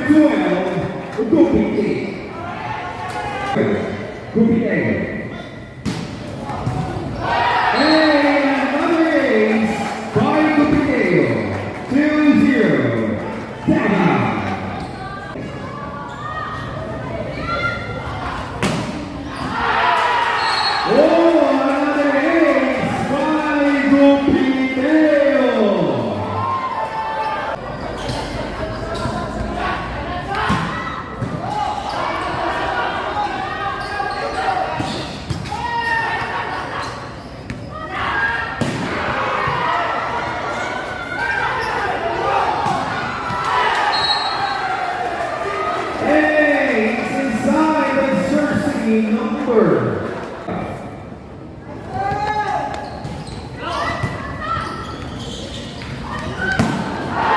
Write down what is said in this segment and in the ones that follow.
12, Gupite. Gupite. And another ace by Gupite. 2-0. Dava. Number.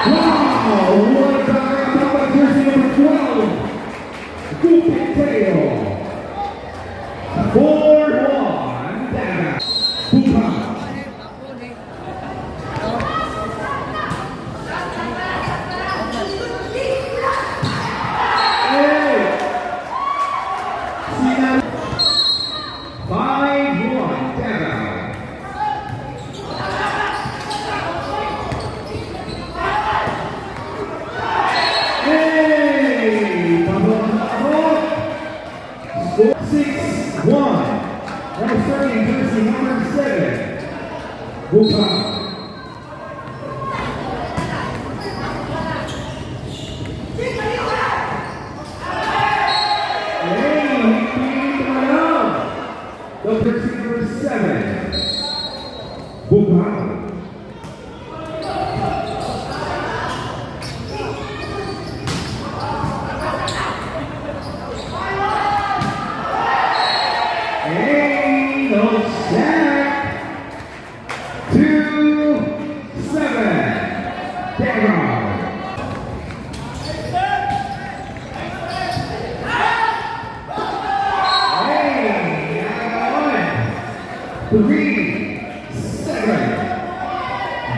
Wow, what a guy! How about jersey number 12? Gupite. 4-1. Dava. Bukan. Now starting jersey number 7, Bukan. The jersey number 7, Bukan.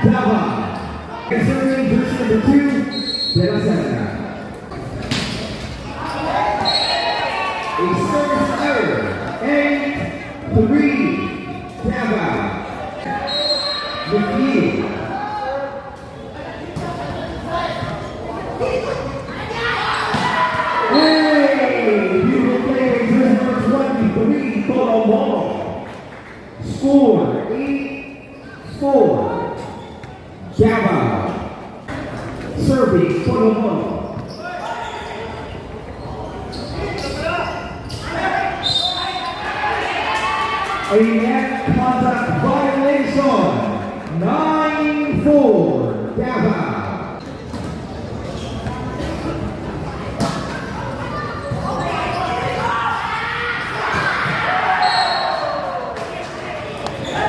Dava. Concerning jersey number 2, De La Serna. A service error. 8-3. Dava. McGee. Hey! Beautiful play. Jersey number 23, Bolo. Score 8-4. Dava. Serving 21. A net contact violation. 9-4. Dava.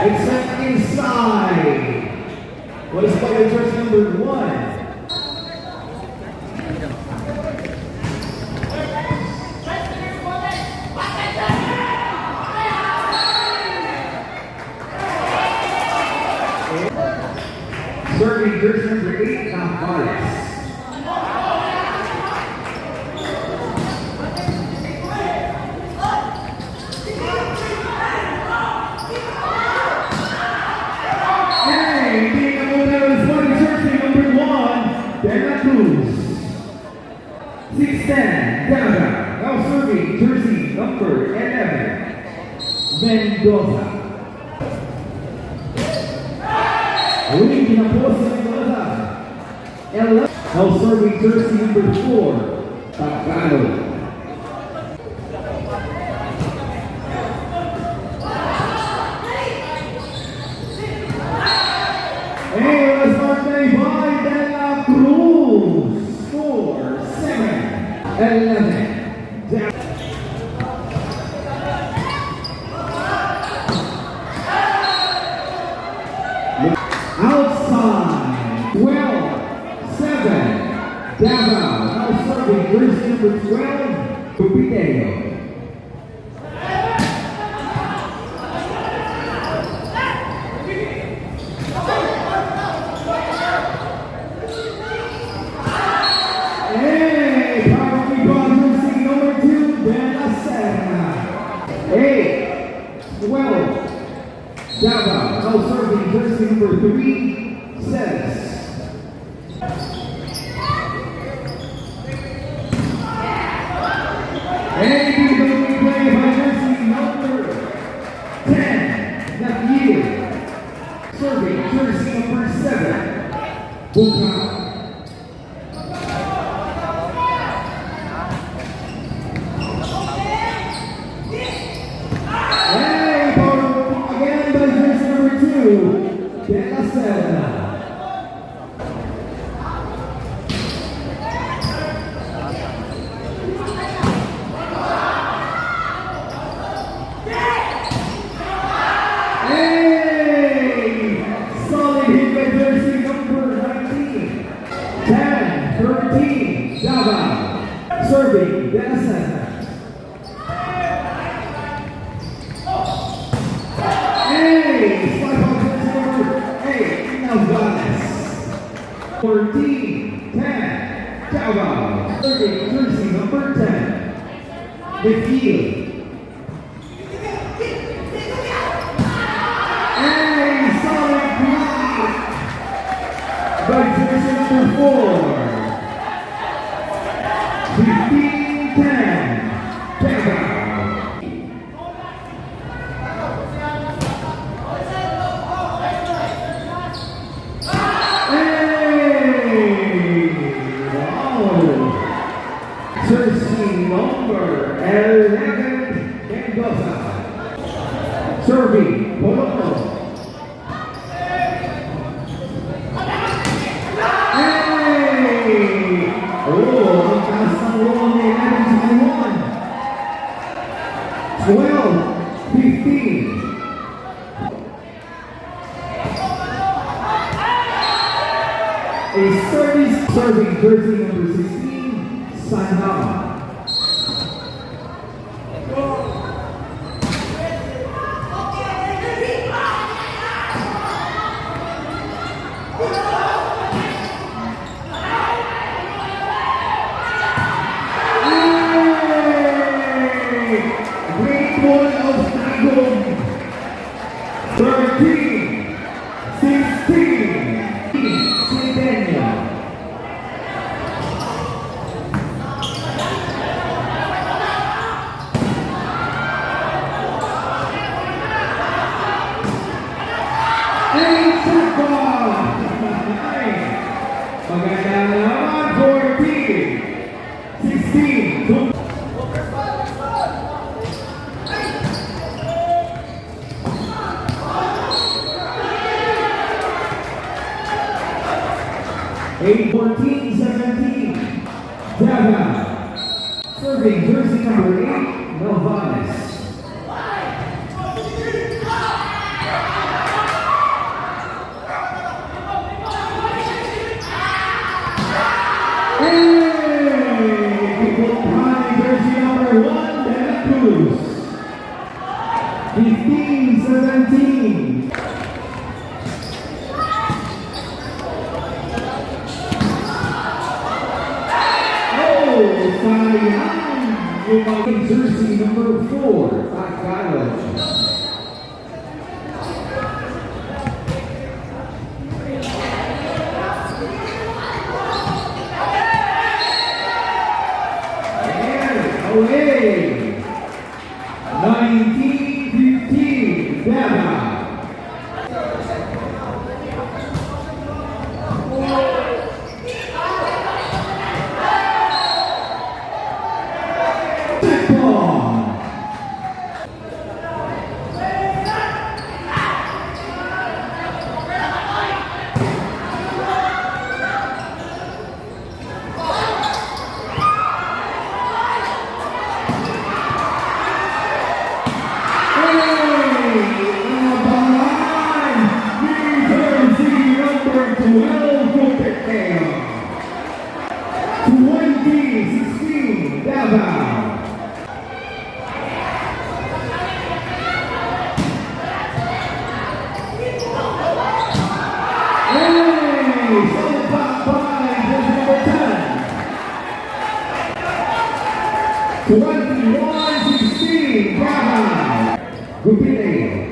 It's sent inside. What is player jersey number 1? Serving jersey number 8, Navares. Cruz. 6'10", Dava. Now serving jersey number 11, Mendoza. Winning kinaposa Mendoza. Now serving jersey number 4, Tagalog. Cruz. 4-7. 11. Outside. 12-7. Dava. Now serving jersey number 12. Gupite. jersey number 7, Bukal. Hey, ball again by jersey number 2, De La Serna. Solid hit by jersey number 19. 10, 13, Davao. Serving, De La Serna. Hey, slide ball jersey number 8, Navanes. 14, 10, Davao. Serving, jersey number 10, McGill. By jersey number 4, 15-10, Davao. Hey! Wow! Jersey number 11, Mendoza. Serving, Polono. Oh, ang taas ng roll ni 12, 15. A serving jersey number 16, Sanhama. Great one of Tagum. 13, 16, Centennial. Maganda naman, 14, 16, 14, 17, Davao. Serving jersey number 8, Navanes. Jersey number 1, De La Cruz. 15, 17. Sayang! Jersey number 4, Tagalog. Away! 19-15, Davao. Gupile.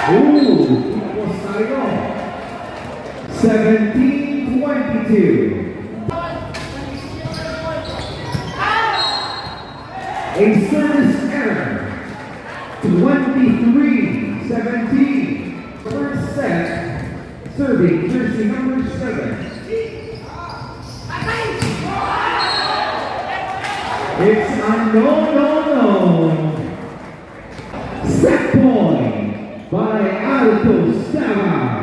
Tapos tayo. 17-22. A service error. 23-17. First set. Serving jersey number 7. It's a no. Set point by Altos Davao.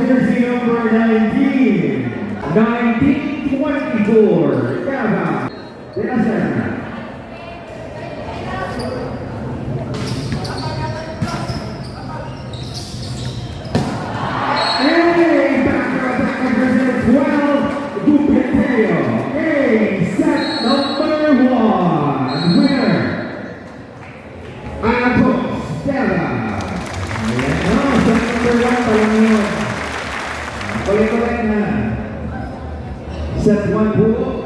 Jersey number 19. 19-24. Davao. De La Serna. Back number 12. Dupeteo. Set number 1. Winner. Atos Davao. Ayan o. Set number 1 pa lang yun. Ulit na. Set 1 po.